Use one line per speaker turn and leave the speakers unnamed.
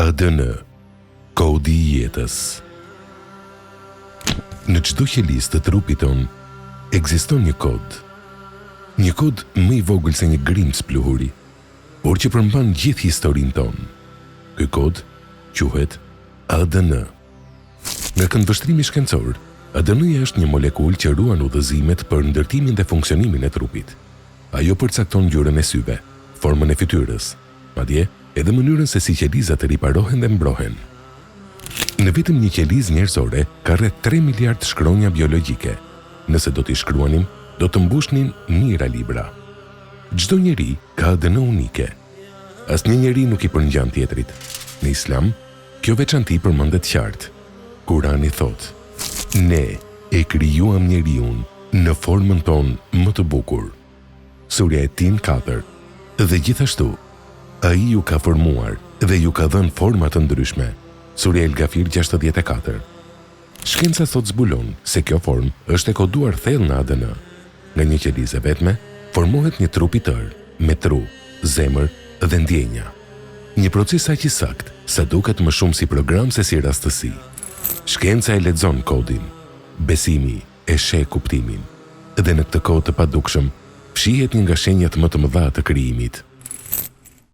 ADN, kodi i jetës. Në çdo qelis të trupit ton ekziston një kod. Një kod më i vogël se një grimc pluhuri, por që përmban gjithë historinë tonë. Ky kod quhet ADN. Në këndvështrimi shkencor, ADN-ja është një molekull që ruan udhëzimet për ndërtimin dhe funksionimin e trupit. Ajo përcakton ngjyrën e syve, formën e fytyrës, madje edhe mënyrën se si qelizat riparohen dhe mbrohen. Në vetëm një qelizë njerëzore ka rreth 3 miliard shkronja biologjike. Nëse do t'i shkruanim, do të mbushnin mijëra libra. Çdo njeri ka ADN unike. Asnjë njeri nuk i përngjan tjetrit. Në Islam, kjo veçanti përmendet qartë. Kurani thotë: "Ne e krijuam njeriun në formën tonë më të bukur." Surja e Tin 4. Dhe gjithashtu, ai ju ka formuar dhe ju ka dhënë forma të ndryshme. Surja El Gafir 64. Shkenca thot zbulon se kjo formë është e koduar thellë në ADN. Nga një qelizë vetme formohet një trup i tërë, me tru, zemër dhe ndjenja. Një proces aq i saktë sa duket më shumë si program se si rastësi. Shkenca e lexon kodin, besimi e sheh kuptimin, dhe në këtë kohë të padukshëm fshihet një nga shenjat më të mëdha të krijimit.